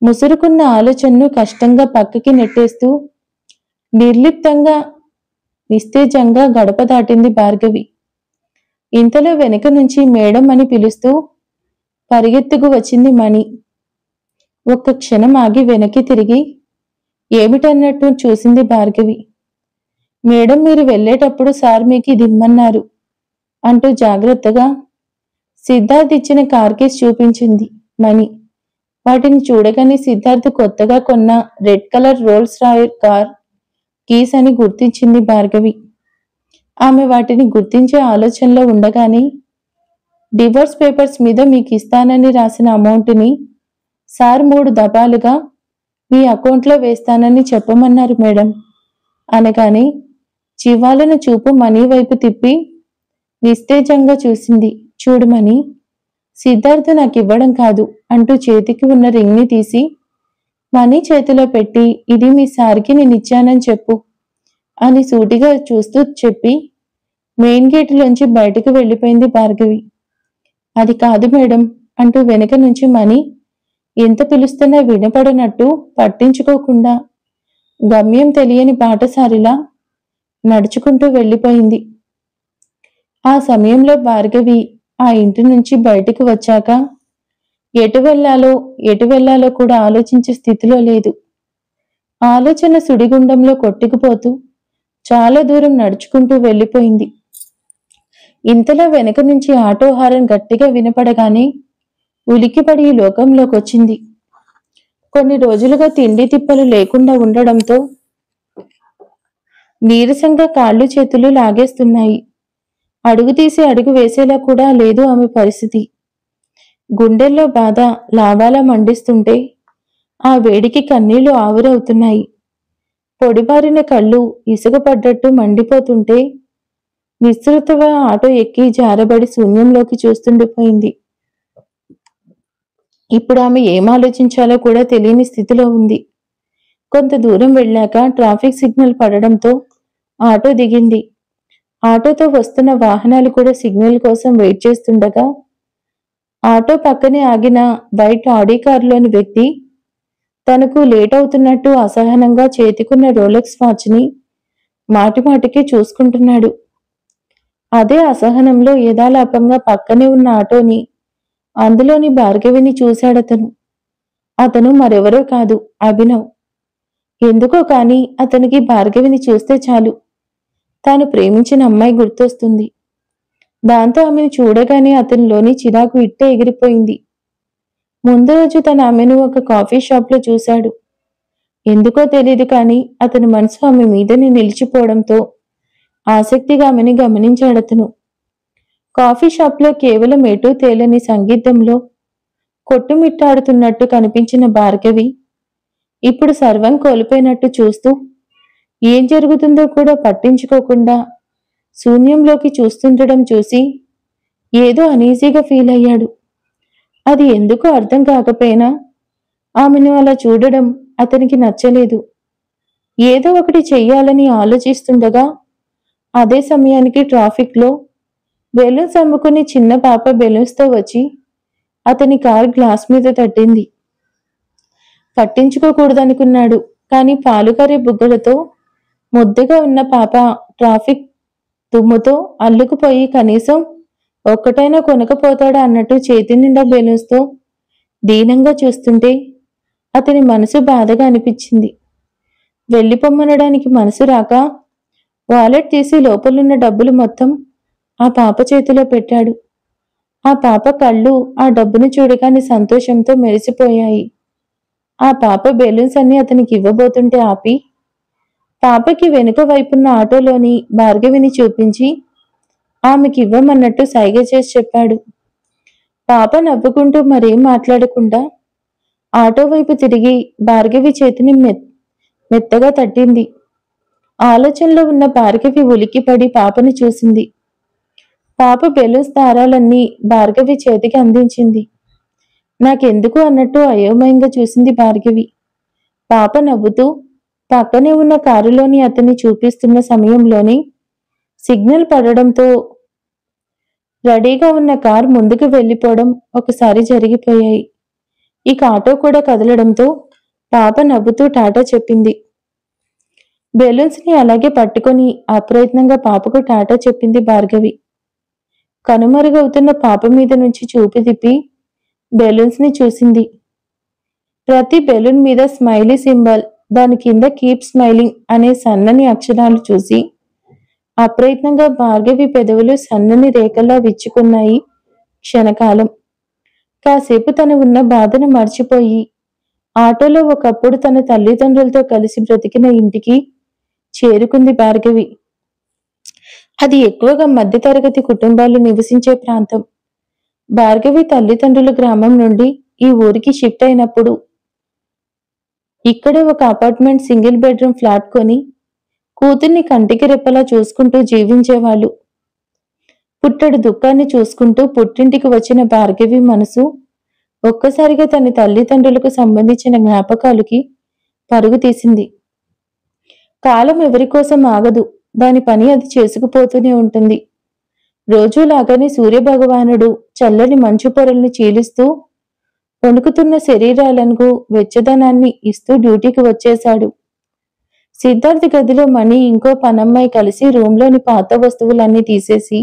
ముసురుకున్న ఆలోచనను కష్టంగా పక్కకి నెట్టేస్తూ నిర్లిప్తంగా నిస్తేజంగా గడప దాటింది భార్గవి. ఇంతలో వెనుక నుంచి మేడం అని పిలుస్తూ పరిగెత్తుకు వచ్చింది మణి. ఒక్క క్షణం ఆగి వెనక్కి తిరిగి ఏమిటన్నట్టు చూసింది భార్గవి. మేడం మీరు వెళ్ళేటప్పుడు సార్ మీకు ఇది ఇమ్మన్నారు అంటూ జాగ్రత్తగా సిద్ధార్థ్ ఇచ్చిన కార్ కేస్ చూపించింది మణి. వాటిని చూడగానే సిద్ధార్థ్ కొత్తగా కొన్న red colour Rolls Royce car keys అని గుర్తించింది భార్గవి. ఆమె వాటిని గుర్తించే ఆలోచనలో ఉండగానే డివోర్స్ పేపర్స్ మీద మీకు ఇస్తానని రాసిన అమౌంట్ని సార్ 3 దఫాలుగా మీ అకౌంట్లో వేస్తానని చెప్పమన్నారు మేడం అనగానే చివాలను చూపు మణి వైపు తిప్పి నిస్తేజంగా చూసింది. చూడమని, సిద్ధార్థ్ నాకు ఇవ్వడం కాదు అంటూ చేతికి ఉన్న రింగ్ని తీసి మణి చేతిలో పెట్టి ఇది మీ సార్కి నేనిచ్చానని చెప్పు అని సూటిగా చూస్తూ చెప్పి మెయిన్ గేటులోంచి బయటకు వెళ్ళిపోయింది భార్గవి. అది కాదు మేడం అంటూ వెనక నుంచి మణి ఎంత పిలుస్తున్నా వినపడనట్టు పట్టించుకోకుండా గమ్యం తెలియని బాటసారిలా నడుచుకుంటూ వెళ్ళిపోయింది. ఆ సమయంలో భార్గవి ఆ ఇంటి నుంచి బయటకు వచ్చాక ఎటు వెళ్లాలో కూడా ఆలోచించే స్థితిలో లేదు. ఆలోచన సుడిగుండంలో కొట్టుకుపోతూ చాలా దూరం నడుచుకుంటూ వెళ్ళిపోయింది. ఇంతలో వెనక నుంచి ఆటో హారన్ గట్టిగా వినపడగానే ఉలిక్కిపడి ఈ లోకంలోకి వచ్చింది. కొన్ని రోజులుగా తిండి తిప్పలు లేకుండా ఉండడంతో నీరసంగా కాళ్ళు చేతులు లాగేస్తున్నాయి. అడుగు తీసి అడుగు వేసేలా కూడా లేదు ఆమె పరిస్థితి. గుండెల్లో బాధ లావాలా మండిస్తుంటే ఆ వేడికి కన్నీళ్లు ఆవిరవుతున్నాయి. పొడిబారిన కళ్ళు ఇసుగపడ్డట్టు మండిపోతుంటే నిస్సృతగా ఆటో ఎక్కి జారబడి శూన్యంలోకి చూస్తుండిపోయింది. ఇప్పుడు ఆమె ఏం ఆలోచించాలో కూడా తెలియని స్థితిలో ఉంది. కొంత దూరం వెళ్ళాక ట్రాఫిక్ సిగ్నల్ పడడంతో ఆటో దిగింది. ఆటోతో వస్తున్న వాహనాలు కూడా సిగ్నల్ కోసం వెయిట్ చేస్తుండగా ఆటో పక్కనే ఆగిన వైట్ ఆడీ కారులోని వ్యక్తి తనకు లేట్ అవుతున్నట్టు అసహనంగా చేతికున్న రోలెక్స్ వాచ్ని మాటిమాటికి చూసుకుంటున్నాడు. అదే అసహనంలో యథాలాపంగా పక్కనే ఉన్న ఆటోని, అందులోని భార్గవిని చూశాడతను. అతను మరెవరో కాదు, అభినవ్. ఎందుకో కాని అతనికి భార్గవిని చూస్తే చాలు తాను ప్రేమించిన అమ్మాయి గుర్తొస్తుంది. దాంతో ఆమెను చూడగానే అతనిలోని చిరాకు ఇట్టే ఎగిరిపోయింది. ముందు రోజు తన ఆమెను ఒక కాఫీ షాప్లో చూశాడు. ఎందుకో తెలీదు కాని అతని మనసు ఆమె మీదనే నిలిచిపోవడంతో ఆసక్తిగా ఆమెని గమనించాడతను. కాఫీ షాప్లో కేవలం ఎటూ తేలని సంగీతంలో కొట్టుమిట్టాడుతున్నట్టు కనిపించిన భార్గవి ఇప్పుడు సర్వం కోల్పోయినట్టు చూస్తూ ఏం జరుగుతుందో కూడా పట్టించుకోకుండా శూన్యంలోకి చూస్తుండడం చూసి ఏదో అనీజీగా ఫీల్ అయ్యాడు. అది ఎందుకో అర్థం కాకపోయినా ఆమెను అలా చూడడం అతనికి నచ్చలేదు. ఏదో ఒకటి చెయ్యాలని ఆలోచిస్తుండగా అదే సమయానికి ట్రాఫిక్లో బెలూన్స్ అమ్ముకుని చిన్న పాప బెలూన్స్తో వచ్చి అతని కార్ గ్లాస్ మీద తట్టింది. పట్టించుకోకూడదనుకున్నాడు. కానీ పాలుకరే బుగ్గలతో ముద్దుగా ఉన్న పాప ట్రాఫిక్ దుమ్ముతో అల్లుకుపోయి కనీసం ఒక్కటైనా కొనకపోతాడా అన్నట్టు చేతి నిండా బెలూన్స్తో దీనంగా చూస్తుంటే అతని మనసు బాధగా అనిపించింది. వెళ్ళిపోమ్మనడానికి మనసు రాక వాలెట్ తీసి లోపలున్న డబ్బులు మొత్తం ఆ పాప చేతిలో పెట్టాడు. ఆ పాప కళ్ళు ఆ డబ్బును చూడగానే సంతోషంతో మెరిసిపోయాయి. ఆ పాప బెలూన్స్ అన్ని అతనికి ఇవ్వబోతుంటే ఆపి పాపకి వెనుక వైపున్న ఆటోలోని భార్గవిని చూపించి ఆమెకి ఇవ్వమన్నట్టు సైగ చేసి చెప్పాడు. పాప నవ్వుకుంటూ మరేం మాట్లాడకుండా ఆటో వైపు తిరిగి భార్గవి చేతిని మెత్తగా తట్టింది. ఆలోచనలో ఉన్న భార్గవి ఉలిక్కిపడి పాపను చూసింది. పాప బెలూన్స్ దారాలన్నీ భార్గవి చేతికి అందించింది. నాకెందుకు అన్నట్టు అయోమయంగా చూసింది భార్గవి. పాప నవ్వుతూ పక్కనే ఉన్న కారులోని అతన్ని చూపిస్తున్న సమయంలోనే సిగ్నల్ పడడంతో రెడీగా ఉన్న కారు ముందుకు వెళ్లిపోవడం ఒకసారి జరిగిపోయాయి. ఇక ఆటో కూడా కదలడంతో పాప నవ్వుతూ టాటా చెప్పింది. బెలూన్స్ ని అలాగే పట్టుకొని అప్రయత్నంగా పాపకు టాటా చెప్పింది భార్గవి. కనుమరుగవుతున్న పాప మీద నుంచి చూపు తిప్పి బెలూన్స్ ని చూసింది. ప్రతి బెలూన్ మీద స్మైలీ సింబల్, దాని కింద కీప్ స్మైలింగ్ అనే సన్నని అక్షరాలు చూసి అప్రయత్నంగా భార్గవి పెదవులు సన్నని రేఖల్లా విచ్చుకున్నాయి. క్షణకాలం కాసేపు తను ఉన్న బాధను మర్చిపోయి ఆటోలో ఒకప్పుడు తన తల్లిదండ్రులతో కలిసి బ్రతికిన ఇంటికి చేరుకుంది భార్గవి. అది ఎక్కువగా మధ్యతరగతి కుటుంబాలు నివసించే ప్రాంతం. భార్గవి తల్లిదండ్రుల గ్రామం నుండి ఈ ఊరికి షిఫ్ట్ అయినప్పుడు ఇక్కడే ఒక అపార్ట్మెంట్ సింగిల్ బెడ్రూమ్ ఫ్లాట్ కొని కూతుర్ని కంటికి రెప్పలా చూసుకుంటూ జీవించేవాళ్ళు. పుట్టడు దుఃఖాన్ని చూసుకుంటూ పుట్టింటికి వచ్చిన భార్గవి మనసు ఒక్కసారిగా తన తల్లిదండ్రులకు సంబంధించిన జ్ఞాపకాలకి పరుగు తీసింది. కాలం ఎవరి కోసం ఆగదు, దాని పని అది చేసుకుపోతూనే ఉంటుంది. రోజులాగానే సూర్యభగవానుడు చల్లని మంచు పొరల్ని చీలుస్తూ వణుకుతున్న శరీరాలకు వెచ్చదనాన్ని ఇస్తూ డ్యూటీకి వచ్చేశాడు. సిద్ధార్థ్ గదిలో మణి ఇంకో పనమ్మాయి కలిసి రూంలోని పాత వస్తువులన్నీ తీసేసి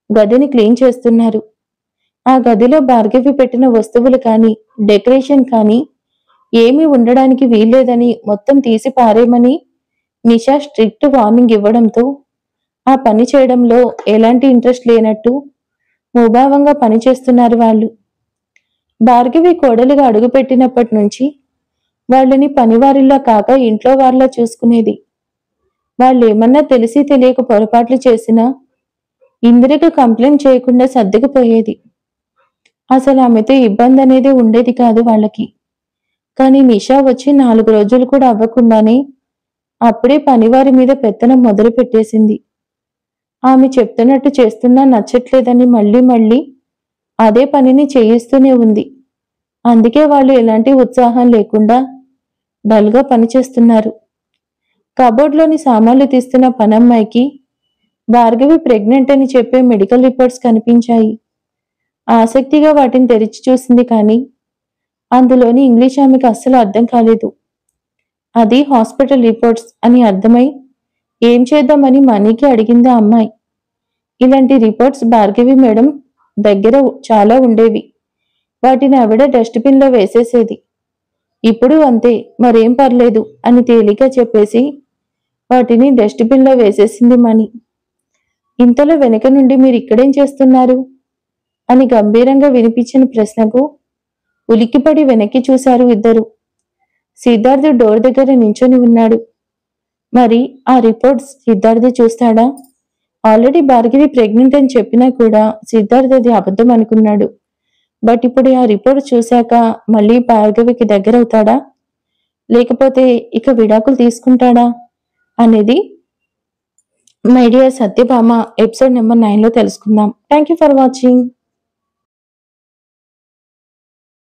గదిని క్లీన్ చేస్తున్నారు. ఆ గదిలో భార్గవి పెట్టిన వస్తువులు కానీ డెకరేషన్ కానీ ఏమీ ఉండడానికి వీల్లేదని మొత్తం తీసి పారేయమని నిషా స్ట్రిక్ట్ వార్నింగ్ ఇవ్వడంతో ఆ పని చేయడంలో ఎలాంటి ఇంట్రెస్ట్ లేనట్టు ముభావంగా పనిచేస్తున్నారు వాళ్ళు. భార్గవి కోడలిగా అడుగుపెట్టినప్పటి నుంచి వాళ్ళని పనివారిలా కాక ఇంట్లో వారిలా చూసుకునేది. వాళ్ళేమన్నా తెలిసి తెలియక పొరపాట్లు చేసినా ఇందిరకు కంప్లైంట్ చేయకుండా సర్దుకుపోయేది. అసలు ఆమెతో ఇబ్బంది అనేది ఉండేది కాదు వాళ్ళకి. కానీ నిషా వచ్చి 4 రోజులు కూడా అవ్వకుండానే అప్పుడే పనివారి మీద పెత్తనం మొదలు పెట్టేసింది. ఆమె చెప్తున్నట్టు చేస్తున్నా నచ్చట్లేదని మళ్ళీ మళ్ళీ అదే పనిని చేయిస్తూనే ఉంది. అందుకే వాళ్ళు ఎలాంటి ఉత్సాహం లేకుండా డల్గా పనిచేస్తున్నారు. కబోర్డ్లోని సామాన్లు తీస్తున్న పనమ్మాయికి భార్గవి ప్రెగ్నెంట్ అని చెప్పే మెడికల్ రిపోర్ట్స్ కనిపించాయి. ఆసక్తిగా వాటిని తెరిచి చూసింది, కానీ అందులోని ఇంగ్లీష్ ఆమెకు అస్సలు అర్థం కాలేదు. అది హాస్పిటల్ రిపోర్ట్స్ అని అర్థమై ఏం చేద్దామని మనీకి అడిగింది ఆ అమ్మాయి. ఇలాంటి రిపోర్ట్స్ భార్గవి మేడం దగ్గర చాలా ఉండేవి. వాటిని ఆవిడ డస్ట్బిన్లో వేసేసేది. ఇప్పుడు అంతే, మరేం పర్లేదు అని తేలిక చెప్పేసి వాటిని డస్ట్బిన్లో వేసేసింది మణి. ఇంతలో వెనక నుండి మీరు ఇక్కడేం చేస్తున్నారు అని గంభీరంగా వినిపించిన ప్రశ్నకు ఉలిక్కిపడి వెనక్కి చూశారు ఇద్దరు. సిద్ధార్థ్ డోర్ దగ్గర నించొని ఉన్నాడు. మరి ఆ రిపోర్ట్స్ సిద్ధార్థ్ చూస్తాడా? ఆల్రెడీ భార్గవి ప్రెగ్నెంట్ అని చెప్పినా కూడా సిద్ధార్థ్ అది అబద్ధం అనుకున్నాడు. బట్ ఇప్పుడు ఆ రిపోర్ట్ చూశాక మళ్ళీ భార్గవికి దగ్గరవుతాడా, లేకపోతే ఇక విడాకులు తీసుకుంటాడా అనేది my dear Satyabhama episode number 9లో తెలుసుకుందాం. Thank you for watching.